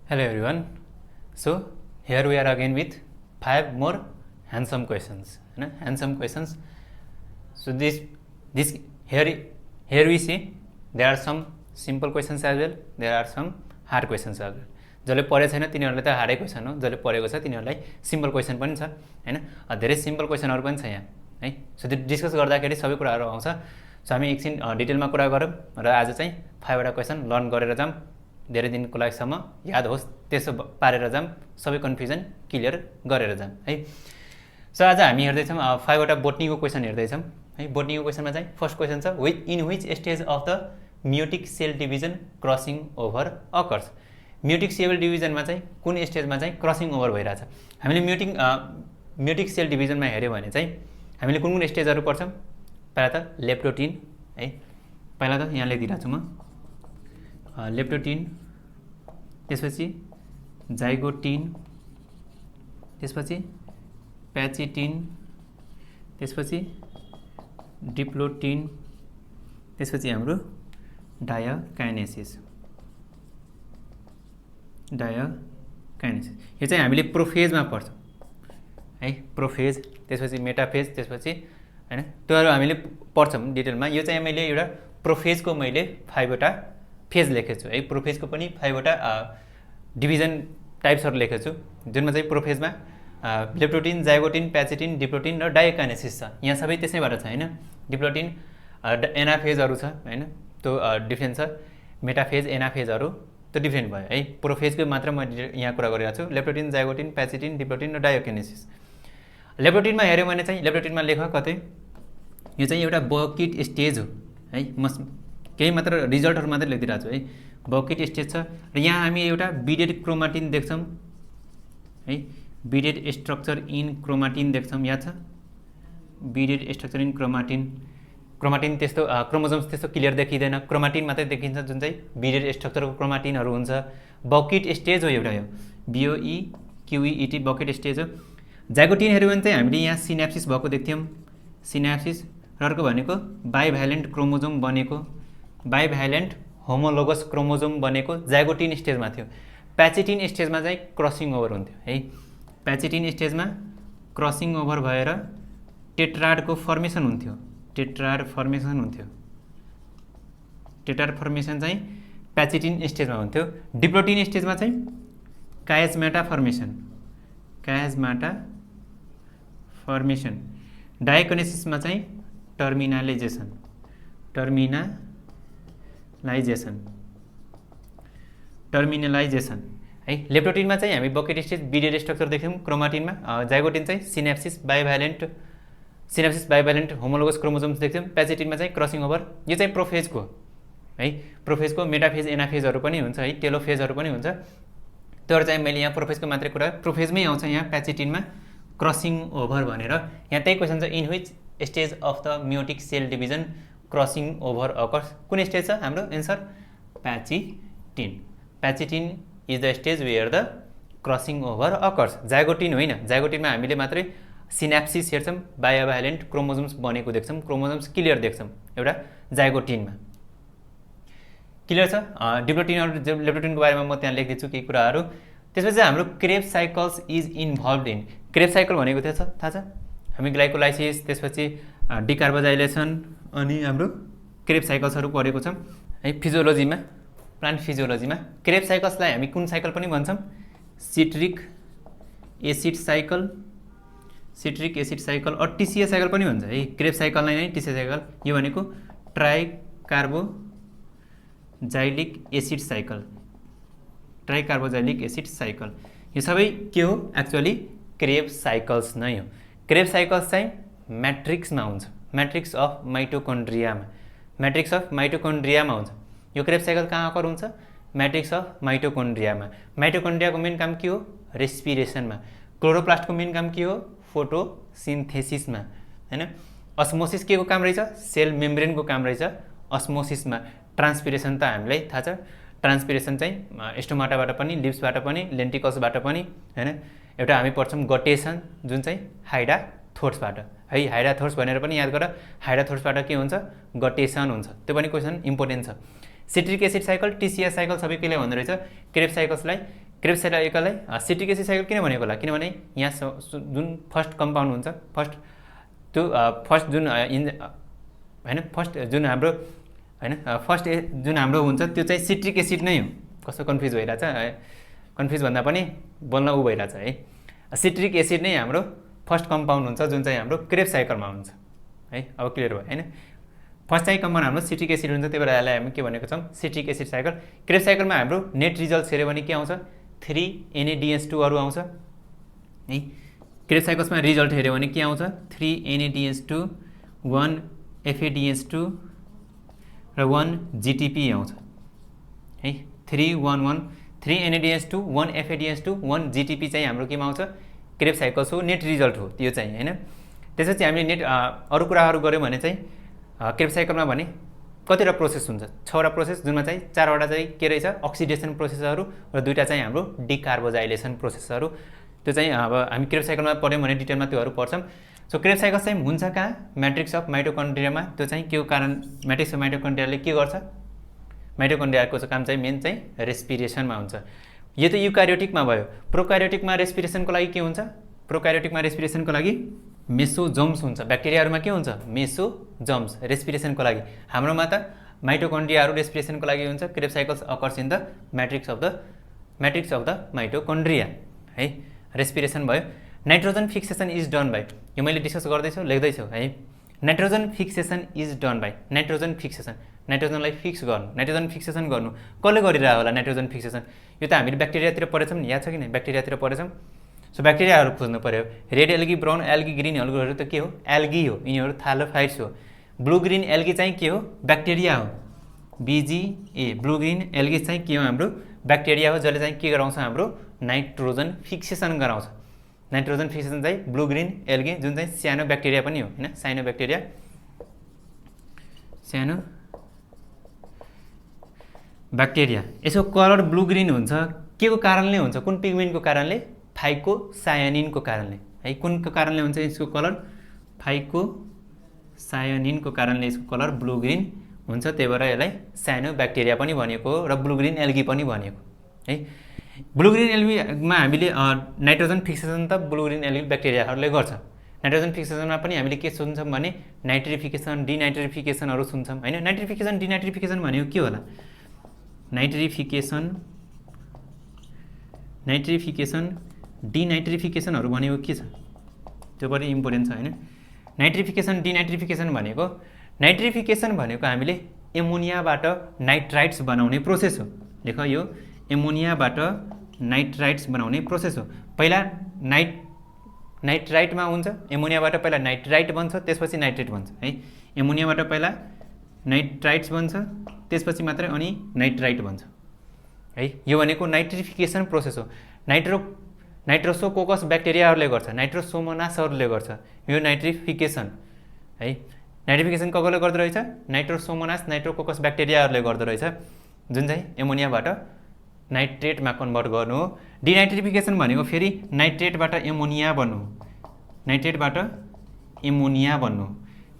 Hello everyone. So here we are again with 5 more handsome questions. Handsome questions. So this here we see there are some simple questions as well. There are some hard questions as well. जसले पढेको छैन तिनीहरुलाई त हार्डै question हो, जसले पढेको छ तिनीहरुलाई simple question पनि छ हैन। धेरै सिम्पल क्वेशनहरु पनि छ यहाँ है। सो त्यो डिस्कस गर्दाखेरि सबै कुराहरु आउँछ। सो हामी एकछिन डिटेलमा कुरा गरौँ र आज चाहिँ 5 वटा क्वेशन लर्न गरेर जाम। धेरै दिनको लागिसम्म याद होस् त्यसो पारेर जाम, सबै कन्फ्युजन क्लियर गरेर जाम है। सो आज हामी हेर्दै छौं 5 वटा बोटनीको क्वेशन हेर्दै छौं है। बोटनीको क्वेशनमा चाहिँ फर्स्ट क्वेशन छ in which stage of the meiotic cell division crossing over occurs. Meiotic cell डिभिजनमा चाहिँ कुन स्टेजमा चाहिँ क्रसिङ ओभर भइराछ। हामीले म्युटिक सेल डिभिजनमा हेर्यो भने चाहिँ हामीले कुन कुन स्टेजहरु पढ्छौं। पहिला त लेप्टोटिन है, पहिला त यहाँ लेखिदिरा छु म लेप्टोटिन, त्यसपछि जाइगोटिन, त्यसपछि प्याचिटिन, त्यसपछि डिप्लोटिन, त्यसपछि हाम्रो डायाकाइनेसिस। यो चाहिँ हामीले प्रोफेजमा पढ्छौं है, प्रोफेज, त्यसपछि मेटाफेज, त्यसपछि हैन त्योहरु हामीले पढ्छौं डिटेलमा। यो चाहिँ मैले एउटा प्रोफेजको मैले 5 वटा फेज लेखेको छु है। प्रोफेजको पनि 5 वटा डिभिजन टाइप्सहरु लेखेको छु, जुनमा चाहिँ प्रोफेजमा लेप्टोटिन, जाइगोटिन, प्याचिटिन, डिप्लोटिन र डायाकाइनेसिस छ। यहाँ सबै त्यसैबाट छ हैन। डिप्लोटिन एनाफेजहरु छ हैन, त्यो डिफरेन्ट छ। मेटाफेज, एनाफेजहरु त्यो डिफरेन्ट भयो है। प्रोफेजको मात्र म यहाँ कुरा गरिरहेको छु। लेप्टोटिन, जाइगोटिन, प्याचिटिन, डिप्लोटिन र डायाकाइनेसिस। लेप्टोटिनमा हेर्यो भने चाहिँ लेप्टोटिनमा लेख कतै यो चाहिँ एउटा बकेट स्टेज हो है। म केही मात्र रिजल्टहरु मात्र लेखिदिरहेको छु है। बकेट स्टेज छ र यहाँ हामी एउटा बिडेड क्रोमाटिन देख्छौं है। बिडेड स्ट्रक्चर इन क्रोमाटिन देख्छौं, याद छ बिडेड स्ट्रक्चर इन क्रोमाटिन। क्रोमाटिन त्यस्तो क्रोमोजोम्स त्यस्तो क्लियर देखिदैन, क्रोमाटिन मात्रै देखिन्छ जुन चाहिँ बिडेड स्ट्रक्चरको क्रोमाटिनहरु हुन्छ। बकेट स्टेज हो एउटा, यो BOE QET बकेट स्टेज हो। जाइगोटिन हेर्यो भने चाहिँ हामीले यहाँ सिनाप्सिस भएको देख्थ्यौं, सिनाप्सिस र अर्को भनेको बाइभ्यालेन्ट क्रोमोजोम बनेको, बाइभ्यालेन्ट होमोलोगस क्रोमोजोम बनेको जाइगोटिन स्टेजमा थियो। प्याचिटिन स्टेजमा चाहिँ क्रसिङ ओभर हुन्थ्यो है। प्याचिटिन स्टेजमा क्रसिङ ओभर भएर टेट्राडको फर्मेसन हुन्थ्यो, टेट्राड फर्मेसन हुन्थ्यो। टेट्राड फर्मेसन चाहिँ प्याचिटिन स्टेजमा हुन्थ्यो। डिप्लोटिन स्टेजमा चाहिँ कायजमाटा फर्मेसन, कायजमाटा फर्मेसन। डायाकाइनेसिसमा चाहिँ टर्मिनालाइजेसन, टर्मिनलाइजेसन है। लेप्टोटिनमा चाहिँ हामी बकेट स्टेज बिडेड स्ट्रक्चर देख्यौं क्रोमाटिनमा। जाइगोटिन चाहिँ सिनाप्सिस बाइभ्यालेन्ट होमोलोगस क्रोमोजोम्स देख्यौं। प्याचिटिनमा चाहिँ क्रसिङ ओभर। यो चाहिँ प्रोफेजको है। प्रोफेजको मेटाफेज, एनाफेजहरु पनि हुन्छ है, टेलोफेजहरु पनि हुन्छ। तर चाहिँ मैले यहाँ प्रोफेजको मात्रै कुरा, प्रोफेजमै आउँछ यहाँ प्याचिटिनमा क्रसिङ ओभर भनेर। यहाँ त्यही क्वेशन छ in which stage of the meiotic cell division crossing over occurs. कुन स्टेज छ हाम्रो answer pachytene. Pachytene is the stage where the crossing over occurs. Zygotene होइन, जाइगोटिनमा हामीले मात्रै सिनाप्सिस हेर्छौं, बाइभ्यालेन्ट क्रोमोजोम्स बनेको देख्छौं, क्रोमोजोम्स क्लियर देख्छौं एउटा जाइगोटिनमा। क्लियर छ। लेप्टोटिनको बारेमा म त्यहाँ लेख्दैछु केही कुराहरु। त्यसपछि हाम्रो Krebs cycles is involved in. Krebs cycle भनेको थाहा छ हामी ग्लाइकोलाइसिस, त्यसपछि डिकार्बोजाइलेसन अनि हाम्रो क्रेब्स साइकल्सहरु पढेको छौं है फिजियोलोजीमा, प्लान्ट फिजियोलोजीमा। क्रेब्स साइकल्सलाई हामी कुन साइकल पनि भन्छौं, citric acid cycle, citric acid cycle और TCA साइकल पनि भन्छ है। क्रेब्स साइकललाई नै TCA साइकल। यो भनेको ट्राइकार्बोजाइलिक एसिड साइकल, ट्राइकार्बोजाइलिक एसिड साइकल। यो सबै के हो एक्चुअली क्रेब्स साइकल्स नै हो। क्रेब्स साइकल्स चाहिँ मैट्रिक्समा हुन्छ, मैट्रिक्स अफ माइटोकन्ड्रियामा, मैट्रिक्स अफ माइटोकन्ड्रियामा हुन्छ। यो क्रेब्स साइकल कहाँ अकर हुन्छ, मैट्रिक्स अफ माइटोकन्ड्रियामा। माइटोकन्ड्रियाको मेन काम के हो, रेस्पिरेसनमा। क्लोरोप्लास्टको मेन काम के हो, फोटोसिन्थेसिसमा हैन। अस्मोसिस के को काम रहेछ, सेल मेम्ब्रेनको काम रहेछ अस्मोसिसमा। ट्रान्सपिरेसन त हामीलाई थाहा छ, ट्रान्सपिरेसन चाहिँ स्टोमाटाबाट पनि, लिप्सबाट पनि, लेन्टिकल्सबाट पनि हैन। एउटा हामी पढ्छौं गटेसन जुन चाहिँ हाइडाथोर्सबाट है। हाइडाथोर्स भनेर पनि याद गर, हाइडाथोर्सबाट के हुन्छ, गटेसन हुन्छ। त्यो पनि क्वेशन इम्पोर्टेन्ट छ। Citric acid cycle, TCA cycle सबै केले भन्दो रहेछ क्रेब्स साइकल्सलाई क्रेब्स साइकललाई सिट्रिक एसिड साइकल किन भनेको होला किनभने यहाँ जुन फर्स्ट कम्पाउन्ड हुन्छ त्यो फर्स्ट जुन हैन फर्स्ट जुन हाम्रो हैन फर्स्ट जुन हाम्रो हुन्छ त्यो चाहिँ सिट्रिक एसिड नै हो कस्तो कन्फ्युज भइरहेछ कन्फ्युज भन्दा पनि बोल्न उ भइरहेछ है सिट्रिक एसिड नै हाम्रो फर्स्ट कम्पाउन्ड हुन्छ जुन चाहिँ हाम्रो क्रेब्स साइकलमा हुन्छ है अब क्लियर भयो हैन फर्स्ट चाहिँ कम्पाउन्ड हाम्रो सिट्रिक एसिड हुन्छ त्यही भएर यसलाई हामी के भनेको छौं सिट्रिक एसिड साइकल क्रेब्स साइकलमा हाम्रो नेट रिजल्ट्स हेर्यो भने के आउँछ 3NADH2 अरु आउँछ है क्रेब्स साइकल्समा रिजल्ट हेर्यो भने के आउँछ 3NADH2 1FADH2 र 1GTP आउँछ है 3NADH2 1FADH2 1GTP चाहिँ हाम्रो केमा आउँछ क्रेब्स साइकल्स हो नेट रिजल्ट हो त्यो चाहिँ हैन त्यसपछि हामीले नेट अरु कुराहरु गर्यौं भने चाहिँ क्रेब्स साइकलमा भने कतिवटा प्रोसेस हुन्छ 6 वटा प्रोसेस जुनमा चाहिँ 4 वटा चाहिँ के रहेछ अक्सिडेसन प्रोसेसहरु र 2टा चाहिँ हाम्रो डिकार्बोजाइलेसन प्रोसेसहरु त्यो चाहिँ अब हामी क्रेब्स साइकलमा पढ्यौं भने डिटेलमा त्योहरु पढ्छौं सो क्रेब्स साइकल चाहिँ हुन्छ कहाँ म्याट्रिक्स अफ माइटोकन्ड्रियामा त्यो चाहिँ के कारण म्याट्रिक्स अफ माइटोकन्ड्रियाले के गर्छ माइटोकन्ड्रियाको काम चाहिँ मेन चाहिँ रेस्पिरेसनमा हुन्छ यो त युकार्योटिकमा भयो प्रोकार्योटिकमा रेस्पिरेसनको लागि के हुन्छ प्रोकार्योटिकमा रेस्पिरेसनको लागि मेसोजोम्स हुन्छ ब्याक्टेरियाहरुमा के हुन्छ मेसोजोम्स रेस्पिरेसनको लागि हाम्रोमा त माइटोकन्ड्रियाहरु रेस्पिरेसनको लागि हुन्छ Krebs cycles occurs in the matrix of the mitochondria है रेस्पिरेसन भयो nitrogen fixation is done by यो मैले डिस्कस गर्दै छु लेख्दै छु है nitrogen fixation is done by nitrogen fixation नाइट्रोजनलाई फिक्स गर्नु नाइट्रोजन फिक्सेसन गर्नु कसले गरिरहेको होला नाइट्रोजन फिक्सेसन यो त हामीले ब्याक्टेरियातिर पढेछौं नि याद छ कि नै ब्याक्टेरियातिर पढेछौं सो ब्याक्टेरियाहरु खोज्नु पर्यो red algae brown algae green एल्गीहरु त के हो एल्गी हो यिनीहरु थालोफाइट्स हो ब्लू ग्रीन एल्गी चाहिँ के हो ब्याक्टेरिया हो BGA ब्लू ग्रीन एल्गी चाहिँ के हो हाम्रो ब्याक्टेरिया हो जसले चाहिँ के गराउँछ हाम्रो नाइट्रोजन फिक्सेसन गराउँछ नाइट्रोजन फिक्सेसन चाहिँ ब्लू ग्रीन एल्गी जुन चाहिँ सानो ब्याक्टेरिया पनि हो हैन सानो ब्याक्टेरिया सानो ब्याक्टेरिया यसको कलर ब्लू ग्रीन हुन्छ के को कारणले हुन्छ कुन पिगमेन्टको कारणले फाइकोसायानिनको कारणले है कुनको कारणले हुन्छ यसको कलर फाइकोसायानिनको कारणले यसको कलर ब्लू ग्रीन हुन्छ त्यही भएर यसलाई सानो ब्याक्टेरिया पनि भनिएको र ब्लू ग्रीन एल्गी पनि भनिएको है ब्लू ग्रीन एल्गीमा हामीले नाइट्रोजन फिक्सेसन त ब्लू ग्रीन एल्गी ब्याक्टेरियाहरुले गर्छ नाइट्रोजन फिक्सेसनमा पनि हामीले के सुन्छौं भने नाइट्रिफिकेसन डिनाइट्रिफिकेसनहरु सुन्छौं हैन नाइट्रिफिकेसन डिनाइट्रिफिकेसन भनेको के होला नाइट्रिफिकेसन डिनाइट्रिफिकेसनहरु भनेको के छ त्यो पनि इम्पोर्टेन्ट छ हैन नाइट्रिफिकेसन डिनाइट्रिफिकेसन भनेको हामीले एमोनियाबाट नाइट्राइट्स बनाउने प्रोसेस हो लेख यो एमोनियाबाट नाइट्राइट्स बनाउने प्रोसेस हो पहिला नाइट्राइटमा हुन्छ एमोनियाबाट पहिला नाइट्राइट बन्छ त्यसपछि नाइट्रेट बन्छ है एमोनियाबाट पहिला नाइट्राइट्स बन्छ त्यसपछि मात्रै अनि नाइट्राइट बन्छ है यो भनेको नाइट्रिफिकेसन प्रोसेस हो नाइट्रोसोकोकस ब्याक्टेरियाहरुले गर्छ नाइट्रोसोमोनासहरुले गर्छ यो नाइट्रिफिकेसन है नाइट्रिफिकेसन कसले गर्दै रहेछ नाइट्रोसोमोनास नाइट्रोकोकस ब्याक्टेरियाहरुले गर्दै रहेछ जुन चाहिँ एमोनियाबाट नाइट्रेटमा कन्भर्ट गर्नु हो डिनाइट्रिफिकेसन भनेको फेरि नाइट्रेटबाट एमोनिया बन्नु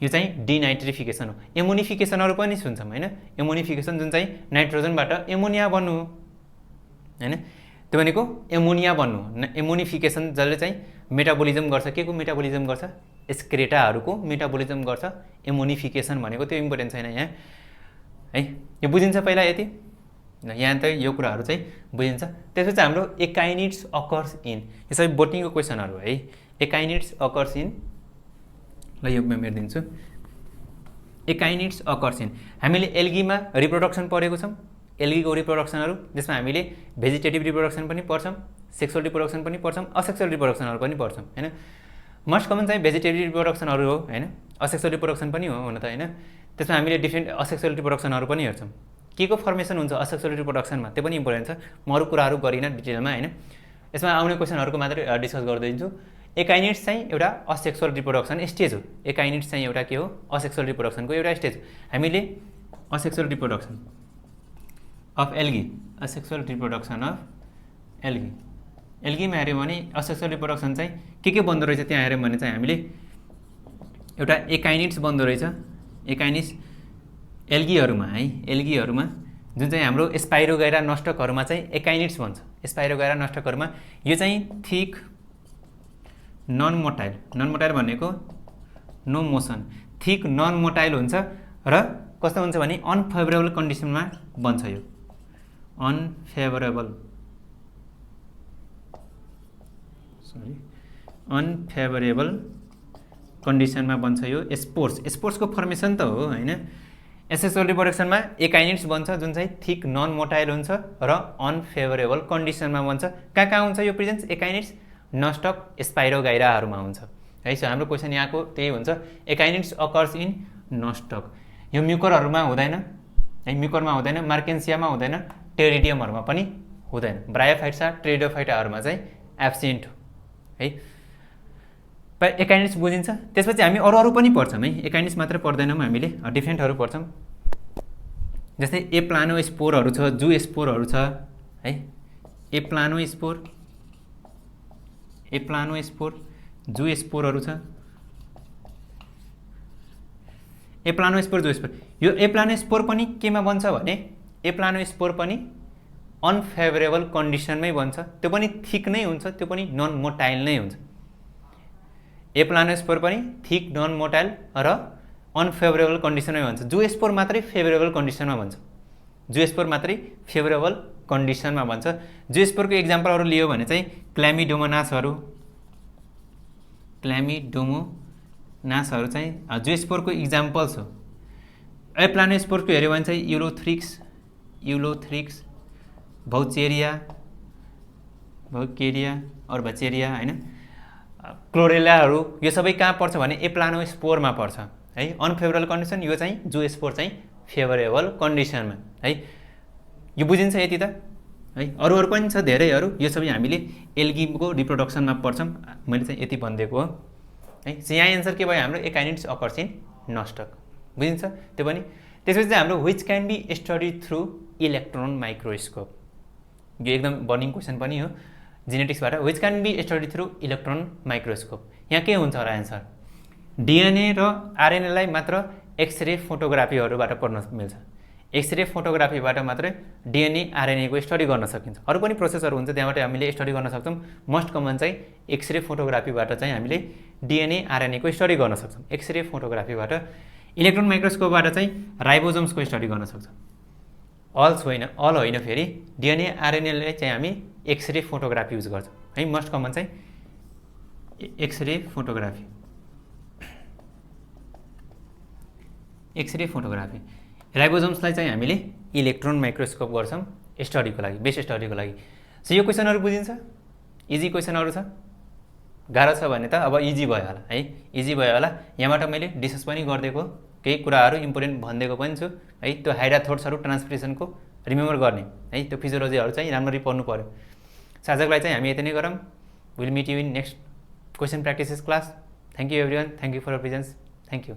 यो चाहिँ डिनाइट्रिफिकेसन हो एमोनिफिकेसनहरु पनि सुन्छौं हैन एमोनिफिकेसन जुन चाहिँ नाइट्रोजनबाट एमोनिया बन्नु हैन त्यो भनेको एमोनिया बन्नु एमोनिफिकेसन जसले चाहिँ मेटाबोलिजम गर्छ के को मेटाबोलिजम गर्छ एक्सक्रेटाहरुको मेटाबोलिजम गर्छ एमोनिफिकेसन भनेको त्यो इम्पोर्टेन्ट छैन यहाँ है यो बुझिन्छ पहिला यति यहाँ त यो कुराहरु चाहिँ बुझिन्छ त्यसपछि हाम्रो एकाइनिड्स अकर्स इन यो सबै बोटनीको क्वेशनहरु है एकाइनिड्स अकर्स इन ल यो म मेर्दिन्छु एकाइनिड्स अकर्स इन हामीले एल्गीमा रिप्रोडक्सन पढेको छौं एल्गीको रिप्रोडक्सनहरु जसमा हामीले भेजिटेटिभ रिप्रोडक्सन पनि पढ्छौं सेक्सुअल रिप्रोडक्सन पनि पढ्छौं असेक्सुअल रिप्रोडक्सनहरु पनि पढ्छौं हैन मोस्ट कमन चाहिँ भेजिटेटिभ रिप्रोडक्सनहरु हो हैन असेक्सुअल रिप्रोडक्सन पनि हो हुन त हैन त्यसमा हामीले डिफरेन्ट असेक्सुअल रिप्रोडक्सनहरु पनि हेर्छौं के को फर्मेसन हुन्छ असेक्सुअल रिप्रोडक्सनमा त्यो पनि इम्पोर्टेन्ट छ म अरु कुराहरु गरिन डिटेलमा हैन यसमा आउने क्वेशनहरुको मात्र डिस्कस गर्दै दिन्छु एकाइनिड्स चाहिँ एउटा असेक्सुअल रिप्रोडक्सन स्टेज हो एकाइनिड्स चाहिँ एउटा के हो असेक्सुअल रिप्रोडक्सनको एउटा स्टेज हामीले asexual reproduction of algae asexual reproduction of एल्गीमा हेर्यौं भने असेक्सुअल रिप्रोडक्सन चाहिँ के बन्दो रहेछ त्यहाँ हेर्यौं भने चाहिँ हामीले एउटा एकाइनिड्स बन्दो रहेछ एकाइनिड्स एल्गीहरुमा जुन चाहिँ हाम्रो स्पाइरोगाइरा नस्टकहरुमा चाहिँ एकाइनिड्स भन्छ। स्पाइरोगाइरा नस्टकहरुमा यो चाहिँ थिक नन मोटाइल भनेको no motion, thick non motile हुन्छ र कस्तो हुन्छ भने अनफेभरेबल कन्डिसनमा बन्छ। यो अनफेभरेबल कन्डिसनमा बन्छ। यो स्पोर्सको फर्मेसन त हो हैन। एसेक्सुअल रिप्रोडक्सनमा एकाइनिड्स बन्छ जुन चाहिँ थिक नन मोटाइल हुन्छ र अनफेभरेबल कन्डिसनमा बन्छ। कहाँ हुन्छ यो प्रेजेन्स एकाइनिड्स? नस्टक स्पाइरोगाइराहरुमा हुन्छ है। सो हाम्रो क्वेशन यहाँको त्यही हुन्छ, एकाइनिड्स अकर्स इन नस्टक। यो म्युकरहरुमा हुँदैन है, म्युकरमा हुँदैन, मार्केन्सियामा हुँदैन, टेरिडियमहरुमा पनि हुँदैन। ब्रायोफाइट्सा टेरिडोफाइटाहरुमा चाहिँ एब्सेन्ट है। एकाइनिड्स बुझिन्छ। त्यसपछि हामी अरु पनि पढ्छौं है, एकाइनिड्स मात्र पढ्दैनौं, हामीले डिफरेन्टहरु पढ्छौं। जस्तै एप्लानोस्पोरहरु छ, जूस्पोरहरु छ है। एप्लानोस्पोर, जूस्पोरहरु छ। एप्लानोस्पोर, जूस्पोर। यो एप्लानोस्पोर पनि केमा बन्छ भने एप्लानोस्पोर पनि अनफेभरेबल कन्डिसनमै बन्छ। त्यो पनि थिक नै हुन्छ, त्यो पनि नन मोटाइल नै हुन्छ। एप्लानोस्पोर पनि थिक नन मोटाइल र अनफेभरेबल कन्डिसनमै बन्छ। जूस्पोर मात्रै फेभरेबल कन्डिसनमा बन्छ। जूस्पोर मात्रै फेभरेबल कन्डिसनमा बन्छ। जूस्पोरको एक्जाम्पलहरु लियो भने चाहिँ क्ल्यामिडोमोनासहरु चाहिँ जूस्पोरको एक्जाम्पल्स हो। एप्लानोस्पोरको हेर्यो भने चाहिँ यूलोथ्रिक्स, भौचेरिया और बचेरिया हैन, क्लोरेलाहरु, यो सबै कहाँ पर्छ भने एप्लानोस्पोरमा पर्छ है। अनफेभरेबल कन्डिसन, यो चाहिँ जूस्पोर चाहिँ फेभरेबल कन्डिसनमा है। यो बुझिन्छ यति त है। अरु पनि छ धेरैहरु, यो सबै हामीले एल्गीको रिप्रोडक्सनमा पढ्छौं। मैले चाहिँ यति भन्दिएको हो है। यहाँ एन्सर के भयो हाम्रो? Akinetes occurs in Nostoc. बुझिन्छ त्यो पनि। त्यसपछि चाहिँ हाम्रो which can be study through electron microscope. यो एकदम बर्निङ क्वेशन पनि हो जेनेटिक्सबाट। Which can be study through electron microscope. यहाँ के हुन्छ होला एन्सर? डीएनए र आरएनए लाई मात्र एक्सरे फोटोग्राफीहरुबाट पढ्न मिल्छ। एक्सरे फोटोग्राफीबाट मात्रै डीएनए आरएनए को स्टडी गर्न सकिन्छ। अरु पनि प्रोसेसहरु हुन्छ, त्यहाँबाट हामीले स्टडी गर्न सक्छौं। मोस्ट कमन चाहिँ एक्सरे फोटोग्राफीबाट चाहिँ हामीले डीएनए आरएनए को स्टडी गर्न सक्छौं। एक्सरे फोटोग्राफीबाट। इलेक्ट्रोन माइक्रोस्कोपबाट चाहिँ राइबोसोम्स को स्टडी गर्न सक्छौं। अल होइन फेरि डीएनए आरएनए लाई चाहिँ हामी एक्सरे फोटोग्राफी युज गर्छौं है। मोस्ट कमन चाहिँ एक्सरे फोटोग्राफी। राइबोसोम्सलाई चाहिँ हामीले इलेक्ट्रोन माइक्रोस्कोप गर्छौं स्टडीको लागि, बेस स्टडीको लागि। सो यो क्वेशनहरु बुझिन्छ? इजी क्वेशनहरु छ। गाह्रो छ भने त अब इजी भयो होला है, इजी भयो होला। यहाँबाट मैले डिस्कस पनि गर्दिएको, केही कुराहरु इम्पोर्टेन्ट भन्दिएको पनि छु है। त्यो हाइड्रा थ्रोट्सहरु ट्रान्सपिरेसनको रिमेम्बर गर्ने है, त्यो फिजियोलोजीहरु चाहिँ राम्ररी पढ्नु पर्यो। आजको लागि चाहिँ हामी यति नै गरौँ। Will meet you in next question practices class. Thank you everyone, thank you for your presence, thank you.